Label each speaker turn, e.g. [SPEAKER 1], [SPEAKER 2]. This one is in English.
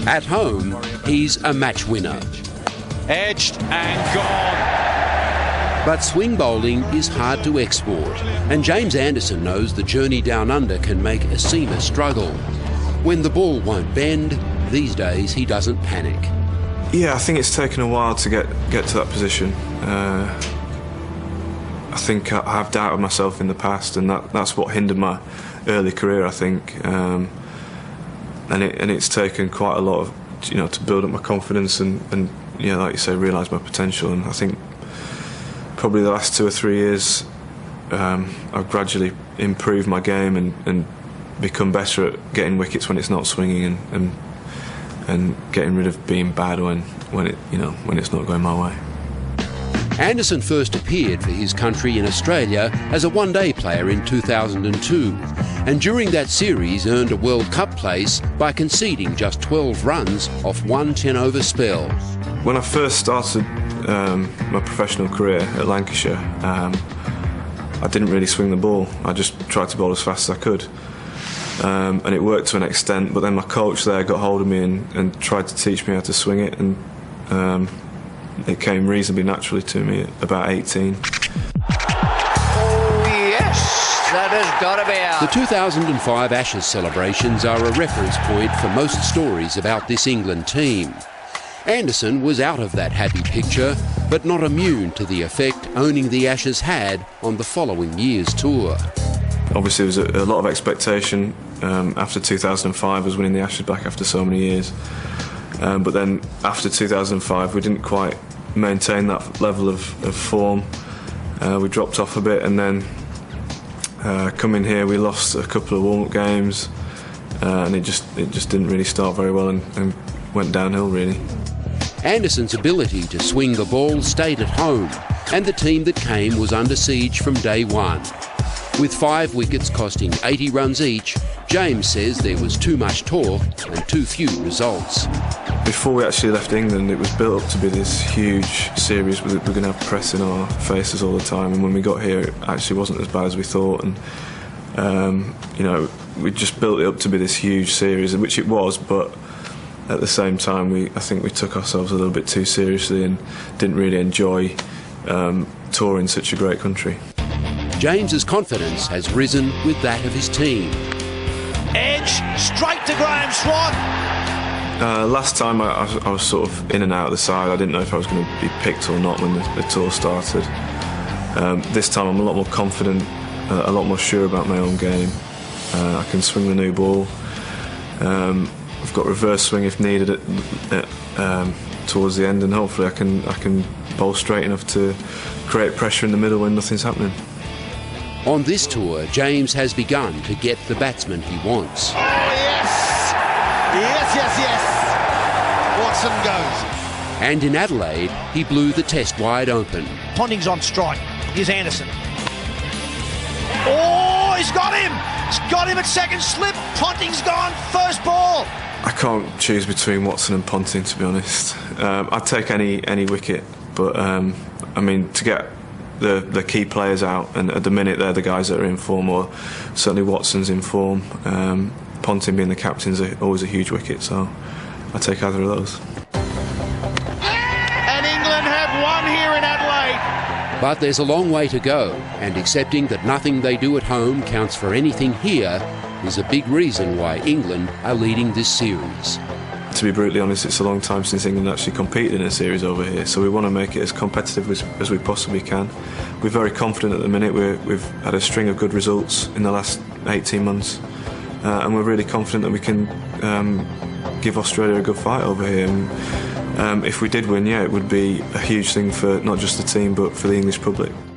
[SPEAKER 1] At home, he's a match winner.
[SPEAKER 2] Edged and gone.
[SPEAKER 1] But swing bowling is hard to export, and James Anderson knows the journey down under can make a seamer struggle. When the ball won't bend, these days he doesn't panic.
[SPEAKER 3] Yeah, I think it's taken a while to get to that position. I think I have doubted myself in the past, and that's what hindered my early career, I think. And it's taken quite a lot of, to build up my confidence and like you say, realise my potential. And I think probably the last 2 or 3 years, I've gradually improved my game and become better at getting wickets when it's not swinging and getting rid of being bad when it's not going my way.
[SPEAKER 1] Anderson first appeared for his country in Australia as a one-day player in 2002, and during that series earned a World Cup place by conceding just 12 runs off one 10-over spell.
[SPEAKER 3] When I first started my professional career at Lancashire, I didn't really swing the ball. I just tried to bowl as fast as I could. And it worked to an extent, but then my coach there got hold of me and tried to teach me how to swing it, and it came reasonably naturally to me at about 18.
[SPEAKER 2] Oh yes, that has got to be out.
[SPEAKER 1] The 2005 Ashes celebrations are a reference point for most stories about this England team. Anderson was out of that happy picture, but not immune to the effect owning the Ashes had on the following year's tour.
[SPEAKER 3] Obviously there was a lot of expectation after 2005, was winning the Ashes back after so many years. But then after 2005 we didn't quite maintain that level of form. We dropped off a bit, and then coming here we lost a couple of warm-up games, and it just didn't really start very well and went downhill really.
[SPEAKER 1] Anderson's ability to swing the ball stayed at home, and the team that came was under siege from day one. With 5 wickets costing 80 runs each, James says there was too much talk and too few results.
[SPEAKER 3] Before we actually left England, it was built up to be this huge series. We're going to have press in our faces all the time, and when we got here it actually wasn't as bad as we thought, and we just built it up to be this huge series, which it was, but at the same time I think we took ourselves a little bit too seriously and didn't really enjoy touring such a great country.
[SPEAKER 1] James's confidence has risen with that of his team.
[SPEAKER 2] Edge straight to Graham Swan.
[SPEAKER 3] Last time I was sort of in and out of the side. I didn't know if I was going to be picked or not when the tour started. This time I'm a lot more confident, a lot more sure about my own game. I can swing the new ball. I've got reverse swing if needed towards the end, and hopefully I can bowl straight enough to create pressure in the middle when nothing's happening.
[SPEAKER 1] On this tour, James has begun to get the batsman he wants.
[SPEAKER 2] Oh yes! Yes! Watson goes.
[SPEAKER 1] And in Adelaide, he blew the test wide open.
[SPEAKER 2] Ponting's on strike. Here's Anderson. Oh, he's got him! He's got him at second slip. Ponting's gone. First ball.
[SPEAKER 3] I can't choose between Watson and Ponting, to be honest. I'd take any wicket, but I mean, to get the key players out, and at the minute they're the guys that are in form, or certainly Watson's in form. Ponting being the captain is always a huge wicket, so I take either of those.
[SPEAKER 2] And England have won here in Adelaide.
[SPEAKER 1] But there's a long way to go, and accepting that nothing they do at home counts for anything here is a big reason why England are leading this series.
[SPEAKER 3] To be brutally honest, it's a long time since England actually competed in a series over here, so we want to make it as competitive as we possibly can. We're very confident at the minute. We've had a string of good results in the last 18 months, and we're really confident that we can give Australia a good fight over here. And if we did win, it would be a huge thing for not just the team but for the English public.